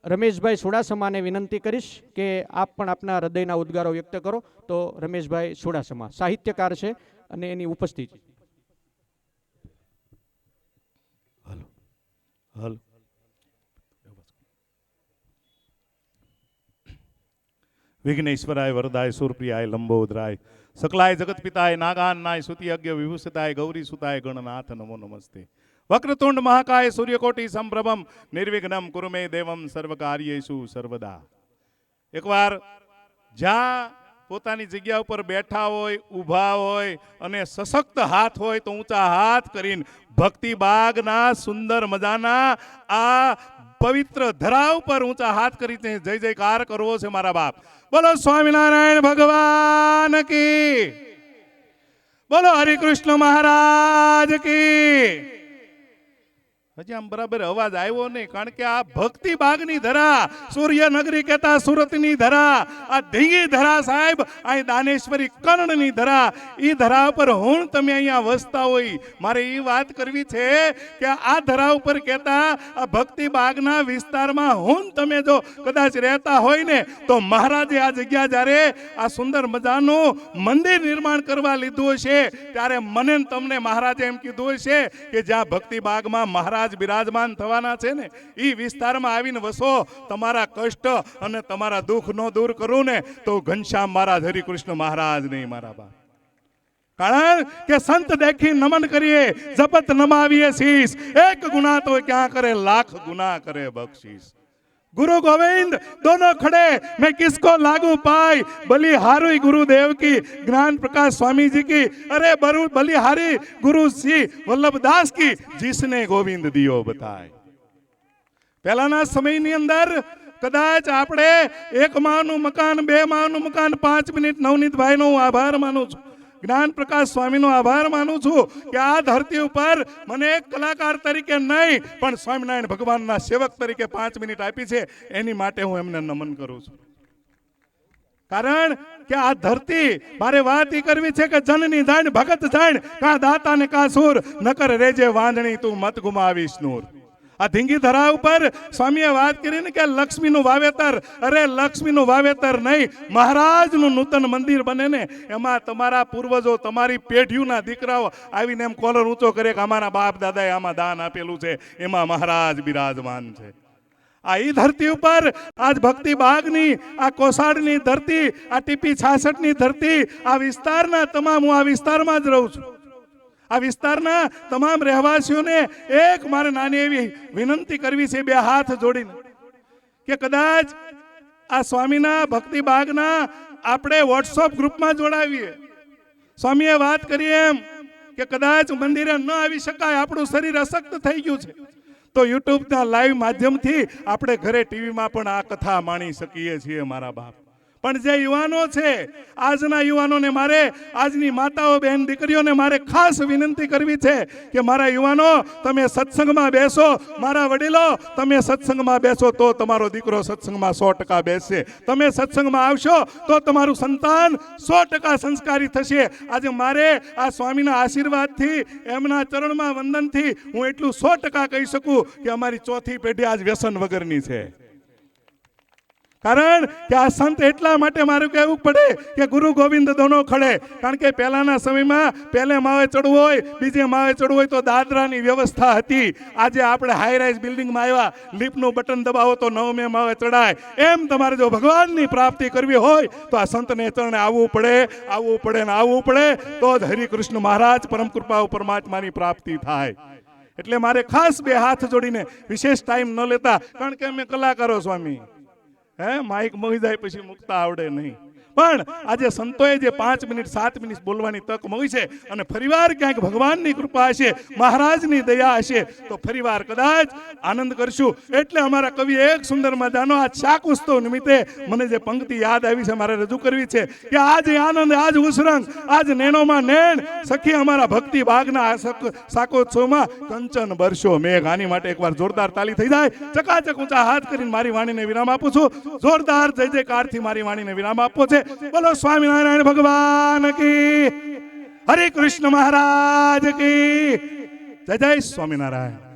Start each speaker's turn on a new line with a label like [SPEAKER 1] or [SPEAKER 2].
[SPEAKER 1] રમેશભાઈ સુડાસમાને વિનંતી કરીશ કે આપ પણ આપના હૃદયના ઉદ્ગારો વ્યક્ત કરો. તો રમેશભાઈ સુડાસમા સાહિત્યકાર છે અને એની ઉપસ્થિતિ.
[SPEAKER 2] વિઘ્નેશ્વરાય વરદાય સુરપ્રિયાય લંબોદરાય સકલાય જગત પિતાય નાગાન્નાય સુતિયજ્ઞ વિભૂષિતાય ગૌરી સુતાય ગણનાથ નમો નમસ્તે. વક્રતુંડ મહાકાય સૂર્યકોટિ સંપ્રભમ નિર્વિઘ્નમ કુરુ મે દેવમ સર્વકાર્યેષુ સર્વદા. એકવાર જ્યાં પોતાની જગ્યા ઉપર બેઠા હોય, ઊભા હોય અને સશક્ત હાથ હોય તો ઊંચા હાથ કરીને ભક્તિ બાગના સુંદર મજાના આ પવિત્ર ધરા ઉપર ઊંચા હાથ કરી જય જયકાર કરવો છે મારા બાપ. બોલો સ્વામિનારાયણ ભગવાન કી, બોલો હરિકૃષ્ણ મહારાજ કી. હજી આમ બરાબર અવાજ આવ્યો નહીં, કારણ કે આ ભક્તિ બાગની ધરા, સૂર્યનગરી કહેતા સુરતની ધરા, આ ધીંગી ધરા સાહેબ, અહીં દાનેશ્વરી કર્ણની ધરા, એ ધરા ઉપર હું તમે અહીંયા વસતા હોય. મારે એ વાત કરવી છે કે આ ધરા ઉપર કહેતા આ ભક્તિ બાગના વિસ્તારમાં હું તમે જો કદાચ રહેતા હોય ને તો મહારાજે આ જગ્યા જ્યારે આ સુંદર મજાનું મંદિર નિર્માણ કરવા લીધું હશે ત્યારે મને તમને મહારાજે એમ કીધું હશે કે જ્યાં ભક્તિ બાગમાં મહારાજ બિરાજમાન થવાના છે ને એ વિસ્તારમાં આવીને વસો. તમારા કષ્ટ અને તમારા દુઃખ નો દૂર કરું ને તો ઘનશ્યામ મહારાજ હરિકૃષ્ણ મહારાજ નહીં મારા બાપ. કારણ કે સંત દેખી નમન કરીએ, જપત નમાવીએ શીશ, એક ગુના તો ક્યાં કરે લાખ ગુના કરે બક્ષિસ. गुरु गोविंद दोनों खड़े, मैं किसको लागू पाई, बलिहारी गुरुदेव की, ज्ञान प्रकाश स्वामी जी की, अरे बलिहारी गुरु श्री वल्लभदास की, जिसने गोविंद दियो बताए. पहला समय अंदर कदाच आपणे एक मानु मकान, बे मानु मकान, 5 मिनिट नवनीत भाई नो आभार मानु छू, ज्ञान प्रकाश स्वामी नो आभार मानु छू कि आ धरती पर मने एक कलाकार तरीके नहीं पण स्वामीनारायण भगवान ना सेवक तरीके 5 मिनिट आपी छे, एनी माटे हूँ एमने नमन करूँ छूं. कारण के आ धरती मारे बात ही करवी छे कि जननी जाण भगत जाण, का दाता ने का सूर, नकर रेजे वांधणी तू मत गुमावीश नूर. आ धींगी धरा पर स्वामीए बात करी ने कि लक्ष्मी नु वावेतर, अरे लक्ष्मी नु वावेतर नहीं, महाराज नु नूतन मंदिर बने ने एमा तमारा पूर्वजो, तमारी पेढ़ीओना दीकराओ आवीने एम कोलर ऊंचो करे कि अमारा बाप दादाए आमा दान आपेलुं छे, एमा महाराज बिराजमान छे. आ ई धरती पर आज भक्ति बागनी, आ कोसाडनी धरती, आ टीपी 66 धरती, आ विस्तारना तमाम हूँ आ विस्तारमां ज रहूं छुं. आ विस्तारना तमाम रहवासीओने एक मारे नानी एवी विनंती करवी छे, बे हाथ जोड़ीने के कदाच आ स्वामीना भक्ति बागना आपणे व्हाट्सएप ग्रुपमां जोड़ावीए. स्वामीए बात करी एम के कदाच मंदिरे न आवी शकाय, आपणुं शरीर अशक्त थई गयुं छे तो यूट्यूबना लाइव माध्यमथी आपणे घरे टीवीमां पण आ कथा माणी शकीए छीए मारा बाप. पण जे युवानो छे, आजना युवानोने मारे, आजनी माताओ बहन दीकरीओने मारे खास विनंती करवी छे के मारा युवानो तमे सत्संगमां बेसो, मारा वडीलो तमे सत्संगमां बेसो तो तमारो दीकरो सत्संगमां 100% बेसशे, तमे सत्संगमां आवशो तो तमारुं संतान 100% संस्कारी थशे. आज मारे आ स्वामीना आशीर्वादथी, एमना चरणमां वंदनथी हूँ एटलुं 100% कही शकूं के अमारी चौथी पेढ़ी आज व्यसन वगरनी छे. कारण के आ संत एटला माटे मारे कहेवुं पड़े कि गुरु गोविंद दोनों खड़े. कारण के पहलाना समय में पहले मावे चढ़वुं होय, बीजे मावे चढ़वुं होय तो दादरानी व्यवस्था हती. आजे आपणे हाई राइज बिल्डिंग में आव्या, लिफ्टनुं बटन दबावो तो 9मे मावे चढ़ाय. एम तमारे जो भगवाननी प्राप्ति करवी होय तो आ संतने चरणे आववुं पड़े, आववुं पड़े ने आववुं पड़े तो ज हरिकृष्ण महाराज परम कृपा परमात्मानी प्राप्ति थाय. एटले मारे खास बे हाथ जोड़ीने विशेष टाइम न लेता, कारण के अमे कलाकारो स्वामी माइक मोही जाए पछी मुकता आवड़े नहीं. पण आज संतोए जे 5 मिनिट 7 मिनिट बोलवानी तक मळी छे अने फरीवार क्यांक भगवाननी कृपा हशे, महाराजनी दया हशे तो फरीवार कदाच आनंद करशुं. एटले अमारा कवि एक सुंदर मजानो आ शाक उत्सव निमित्ते मने जे पंक्ति याद आवी छे मारे रजू करवी छे कि आज आनंद, आज उसरंग, आज नेणोमां नेण, सखी अमारा भक्ति बागना शाकोत्सवमां कंचन बरसो मेघ. आनी माटे एकवार जोरदार ताली थई जाय. चकाचक ऊंचा हाथ करीने मारी वाणीने विराम आपું છું. जोरदार जय जयकारथी मारी वाणीने विराम आपવો છે. बोलो स्वामीनारायण भगवान की, हरे कृष्ण महाराज की, जय जय स्वामीनारायण.